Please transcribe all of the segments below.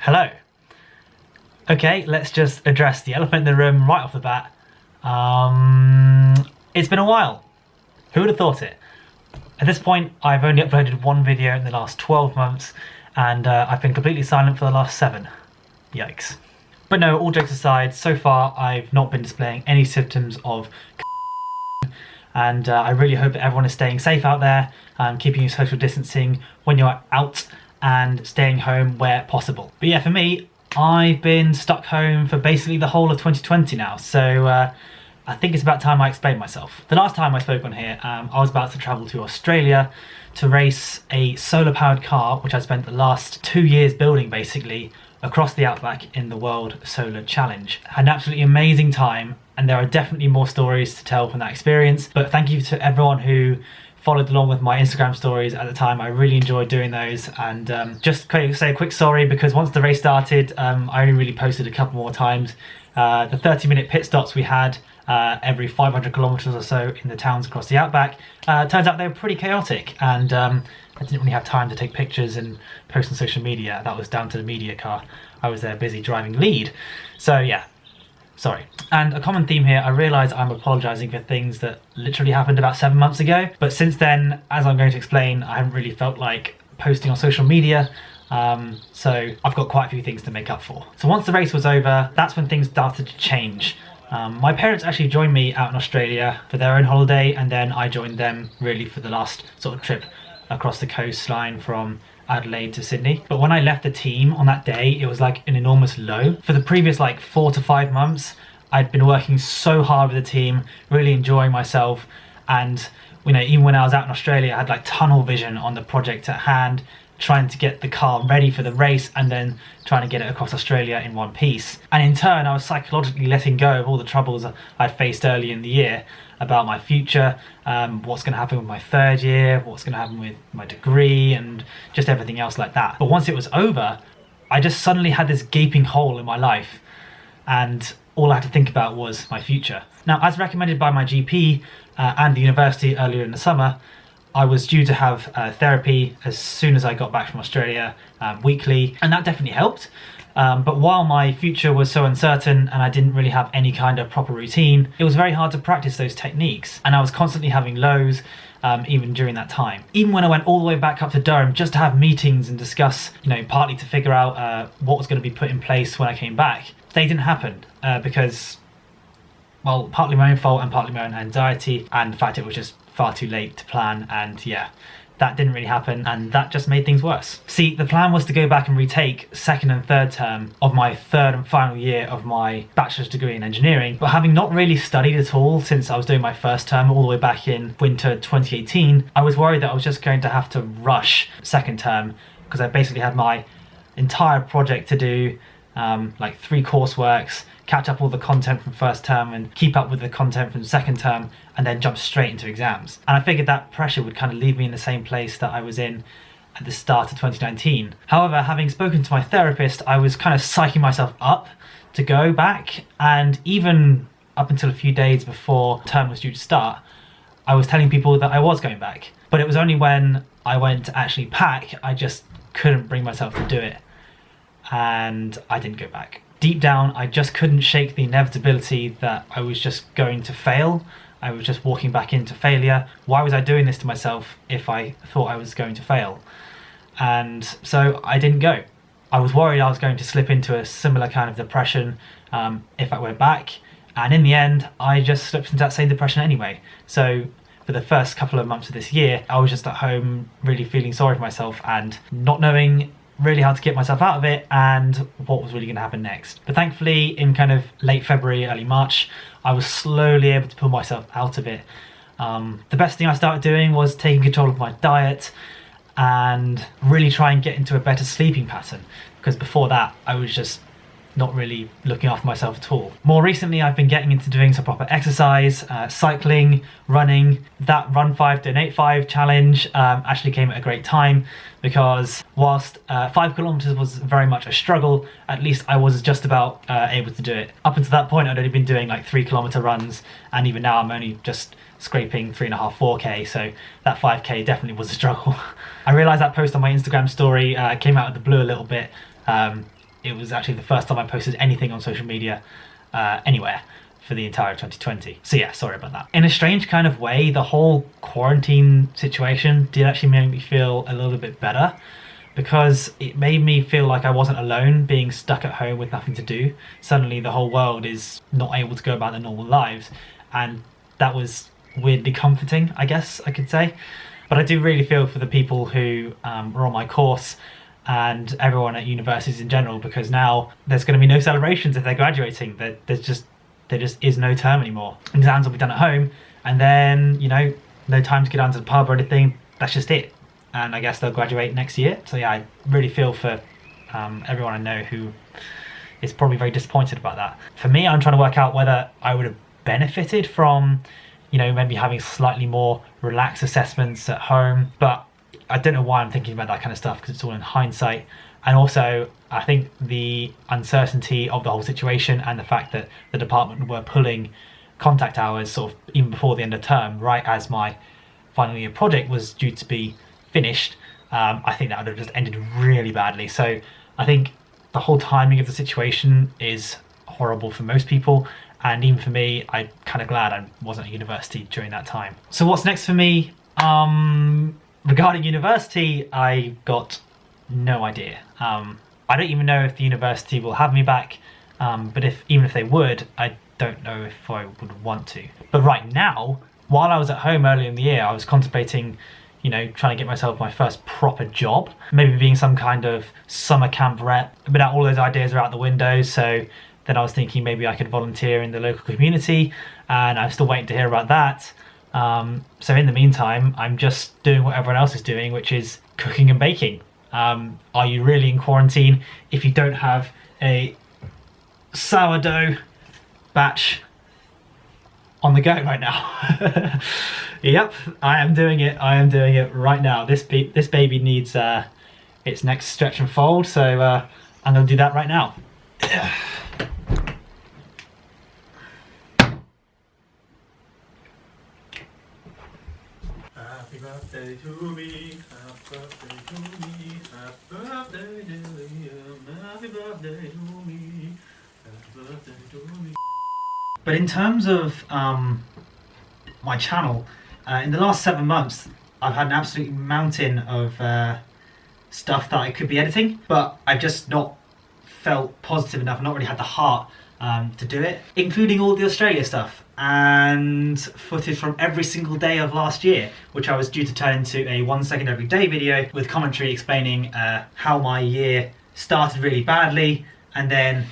Hello. Okay, let's just address the elephant in the room right off the bat. It's been a while. Who would have thought it? At this point, I've only uploaded one video in the last 12 months, and I've been completely silent for the last 7. Yikes. But no, all jokes aside, so far I've not been displaying any symptoms of and I really hope that everyone is staying safe out there, keeping your social distancing when you're out and staying home where possible. But yeah, for me, I've been stuck home for basically the whole of 2020 now, so I think it's about time I explain myself. The last time I spoke on here, I was about to travel to Australia to race a solar powered car, which I spent the last 2 years building basically, across the outback in the World Solar Challenge. Had an absolutely amazing time, and there are definitely more stories to tell from that experience, but thank you to everyone who followed along with my Instagram stories at the time. I really enjoyed doing those, and just say a quick sorry because once the race started, I only really posted a couple more times. The 30-minute pit stops we had every 500 kilometers or so in the towns across the outback, turns out they were pretty chaotic, and I didn't really have time to take pictures and post on social media. That was down to the media car. I was there busy driving lead. So yeah, sorry. And a common theme here, I realise I'm apologising for things that literally happened about 7 months ago, but since then, as I'm going to explain, I haven't really felt like posting on social media, so I've got quite a few things to make up for. So once the race was over, that's when things started to change. My parents actually joined me out in Australia for their own holiday, and then I joined them really for the last sort of trip across the coastline from Adelaide to Sydney. But when I left the team on that day, it was like an enormous low. For the previous like 4 to 5 months, I'd been working so hard with the team, really enjoying myself, and you know, even when I was out in Australia, I had like tunnel vision on the project at hand, trying to get the car ready for the race and then trying to get it across Australia in one piece. And in turn, I was psychologically letting go of all the troubles I'd faced early in the year about my future, what's going to happen with my 3rd year, what's going to happen with my degree, and just everything else like that. But once it was over, I just suddenly had this gaping hole in my life, and all I had to think about was my future. Now, as recommended by my GP and the university earlier in the summer, I was due to have therapy as soon as I got back from Australia, weekly, and that definitely helped. But while my future was so uncertain and I didn't really have any kind of proper routine, it was very hard to practice those techniques, and I was constantly having lows even during that time. Even when I went all the way back up to Durham just to have meetings and discuss, you know, partly to figure out what was going to be put in place when I came back, they didn't happen because, well, partly my own fault and partly my own anxiety, and the fact it was just far too late to plan, and yeah, that didn't really happen, and that just made things worse. See, the plan was to go back and retake 2nd and 3rd term of my 3rd and final year of my bachelor's degree in engineering, but having not really studied at all since I was doing my 1st term all the way back in winter 2018, I was worried that I was just going to have to rush 2nd term because I basically had my entire project to do, like 3 courseworks, catch up all the content from 1st term and keep up with the content from 2nd term, and then jump straight into exams. And I figured that pressure would kind of leave me in the same place that I was in at the start of 2019. However, having spoken to my therapist, I was kind of psyching myself up to go back, and even up until a few days before term was due to start, I was telling people that I was going back. But it was only when I went to actually pack, I just couldn't bring myself to do it, and I didn't go back. Deep down, I just couldn't shake the inevitability that I was just going to fail. I was just walking back into failure. Why was I doing this to myself if I thought I was going to fail? And so I didn't go. I was worried I was going to slip into a similar kind of depression if I went back. And in the end, I just slipped into that same depression anyway. So for the first couple of months of this year, I was just at home really feeling sorry for myself and not knowing really how to get myself out of it and what was really going to happen next. But thankfully, in kind of late February, early March, I was slowly able to pull myself out of it. The best thing I started doing was taking control of my diet and really try and get into a better sleeping pattern, because before that I was just not really looking after myself at all. More recently, I've been getting into doing some proper exercise, cycling, running. That Run 5 Donate 5 challenge actually came at a great time, because whilst 5 kilometers was very much a struggle, at least I was just about able to do it. Up until that point, I'd only been doing like 3-kilometer runs, and even now I'm only just scraping 3.5, 4k, so that 5k definitely was a struggle. I realised that post on my Instagram story came out of the blue a little bit. it was actually the first time I posted anything on social media anywhere for the entire 2020. So yeah, sorry about that. In a strange kind of way, the whole quarantine situation did actually make me feel a little bit better, because it made me feel like I wasn't alone being stuck at home with nothing to do. Suddenly the whole world is not able to go about their normal lives, and that was weirdly comforting, I guess I could say. But I do really feel for the people who were on my course and everyone at universities in general, because now there's going to be no celebrations if they're graduating. There just is no term anymore. Exams will be done at home, and then, you know, no time to get down to the pub or anything. That's just it. And I guess they'll graduate next year. So yeah, I really feel for everyone I know who is probably very disappointed about that. For me, I'm trying to work out whether I would have benefited from, you know, maybe having slightly more relaxed assessments at home. But I don't know why I'm thinking about that kind of stuff, because it's all in hindsight. And also, I think the uncertainty of the whole situation and the fact that the department were pulling contact hours sort of even before the end of term, right as my final year project was due to be finished, I think that would have just ended really badly. So I think the whole timing of the situation is horrible for most people, and even for me, I'm kind of glad I wasn't at university during that time. So what's next for me? Regarding university, I got no idea. I don't even know if the university will have me back, but even if they would, I don't know if I would want to. But right now, while I was at home earlier in the year, I was contemplating, you know, trying to get myself my first proper job, maybe being some kind of summer camp rep. But all those ideas are out the window, so then I was thinking maybe I could volunteer in the local community, and I'm still waiting to hear about that. So in the meantime, I'm just doing what everyone else is doing, which is cooking and baking. Are you really in quarantine if you don't have a sourdough batch on the go right now? Yep, I am doing it. I am doing it right now. This baby needs its next stretch and fold, so I'm going to do that right now. Happy birthday to me, happy birthday to me, happy birthday to you, happy birthday to me, happy birthday to me. But in terms of my channel, in the last 7 months, I've had an absolute mountain of stuff that I could be editing, but I've just not felt positive enough. I've not really had the heart to do it, including all the Australia stuff and footage from every single day of last year, which I was due to turn into a 1 second every day video with commentary explaining how my year started really badly and then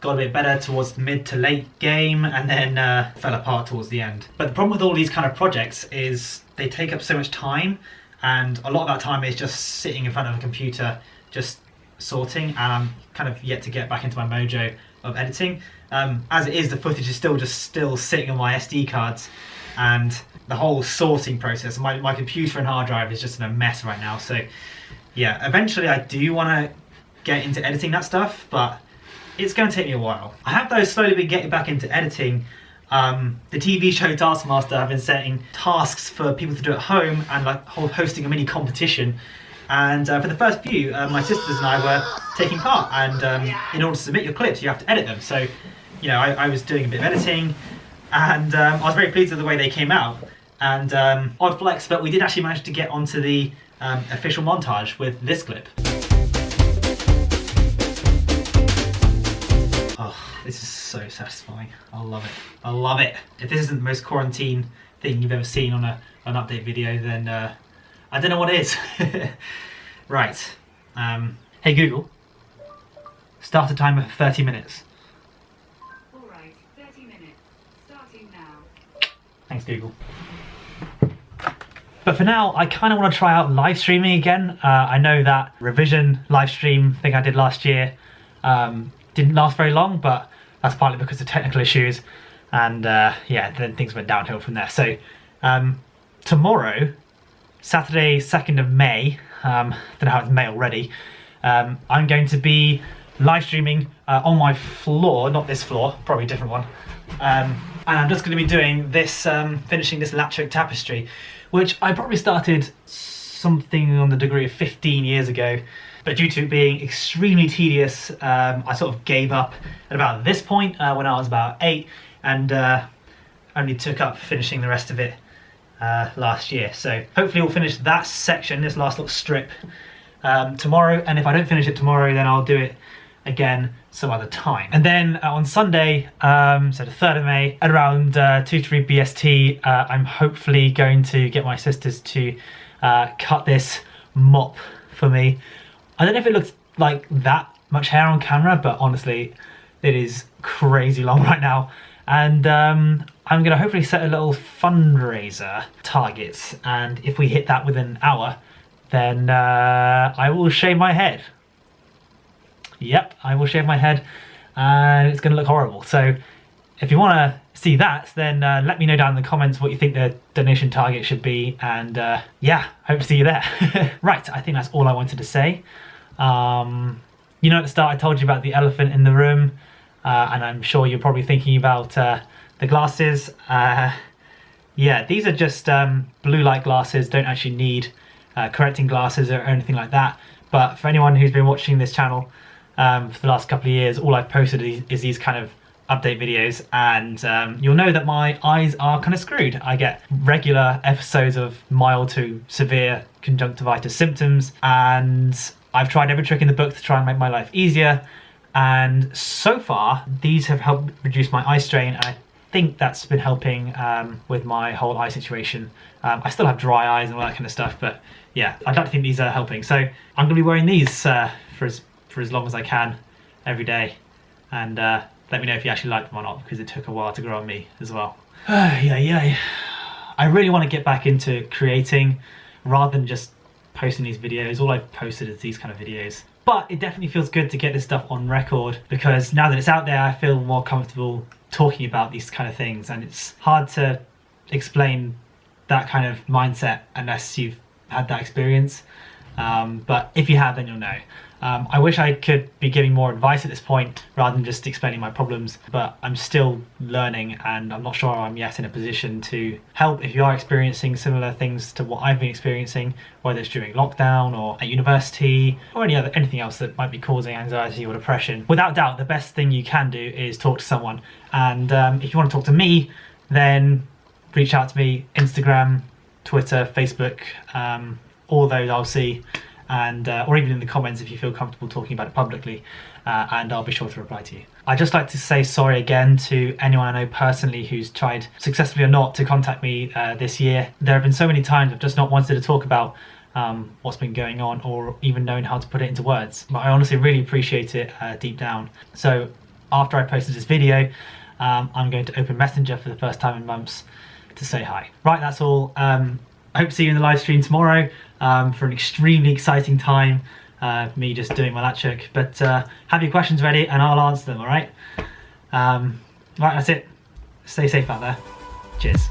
got a bit better towards the mid to late game, and then fell apart towards the end. But the problem with all these kind of projects is they take up so much time, and a lot of that time is just sitting in front of a computer just sorting, and I'm kind of yet to get back into my mojo of editing. As it is, the footage is still sitting on my SD cards, and the whole sorting process, my computer and hard drive is just in a mess right now. So yeah, eventually I do want to get into editing that stuff, but it's going to take me a while. I have though slowly been getting back into editing. The TV show Taskmaster have been setting tasks for people to do at home and like hosting a mini competition. And for the first few, my sisters and I were taking part, and in order to submit your clips, you have to edit them. So, you know, I was doing a bit of editing, and I was very pleased with the way they came out. And odd flex, but we did actually manage to get onto the official montage with this clip. Oh, this is so satisfying. I love it. I love it. If this isn't the most quarantine thing you've ever seen on an update video, then I don't know what is. Right. Hey Google, start a timer for 30 minutes. Alright, 30 minutes. Starting now. Thanks Google. But for now, I kind of want to try out live streaming again. I know that revision live stream thing I did last year didn't last very long, but that's partly because of technical issues. And yeah, then things went downhill from there. So tomorrow, Saturday 2nd of May, don't know how it's May already, I'm going to be live streaming on my floor, not this floor, probably a different one. And I'm just going to be doing this, finishing this latch-oak tapestry, which I probably started something on the degree of 15 years ago. But due to it being extremely tedious, I sort of gave up at about this point when I was about 8, and only took up finishing the rest of it last year. So hopefully we'll finish that section, this last little strip, tomorrow, and if I don't finish it tomorrow, then I'll do it again some other time. And then on Sunday, so the 3rd of May, at around 2-3 BST, I'm hopefully going to get my sisters to cut this mop for me. I don't know if it looks like that much hair on camera, but honestly, it is crazy long right now. And I'm gonna hopefully set a little fundraiser target, and if we hit that within an hour, then I will shave my head. Yep, I will shave my head, and it's gonna look horrible. So if you wanna see that, then let me know down in the comments what you think the donation target should be, and yeah, hope to see you there. Right, I think that's all I wanted to say. You know, at the start I told you about the elephant in the room, and I'm sure you're probably thinking about the glasses. Yeah, these are just blue light glasses, don't actually need correcting glasses or anything like that. But for anyone who's been watching this channel for the last couple of years, all I've posted is these kind of update videos, and you'll know that my eyes are kind of screwed. I get regular episodes of mild to severe conjunctivitis symptoms, and I've tried every trick in the book to try and make my life easier, and so far these have helped reduce my eye strain, and I think that's been helping with my whole eye situation. I still have dry eyes and all that kind of stuff, but yeah, I'd like to think these are helping. So I'm going to be wearing these for as long as I can every day, and let me know if you actually like them or not, because it took a while to grow on me as well. Yeah. I really want to get back into creating rather than just posting these videos. All I've posted is these kind of videos. But it definitely feels good to get this stuff on record, because now that it's out there, I feel more comfortable talking about these kind of things, and it's hard to explain that kind of mindset unless you've had that experience. But if you have, then you'll know. I wish I could be giving more advice at this point rather than just explaining my problems, but I'm still learning, and I'm not sure I'm yet in a position to help if you are experiencing similar things to what I've been experiencing, whether it's during lockdown or at university or anything else that might be causing anxiety or depression. Without doubt, the best thing you can do is talk to someone, and if you want to talk to me, then reach out to me. Instagram, Twitter, Facebook, all those I'll see, and or even in the comments if you feel comfortable talking about it publicly, and I'll be sure to reply to you. I'd just like to say sorry again to anyone I know personally who's tried, successfully or not, to contact me this year. There have been so many times I've just not wanted to talk about what's been going on, or even known how to put it into words, but I honestly really appreciate it deep down. So after I posted this video, I'm going to open Messenger for the first time in months to say hi. Right, that's all. I hope to see you in the live stream tomorrow for an extremely exciting time, me just doing my lat trick. But have your questions ready and I'll answer them, all right? Right, that's it. Stay safe out there. Cheers.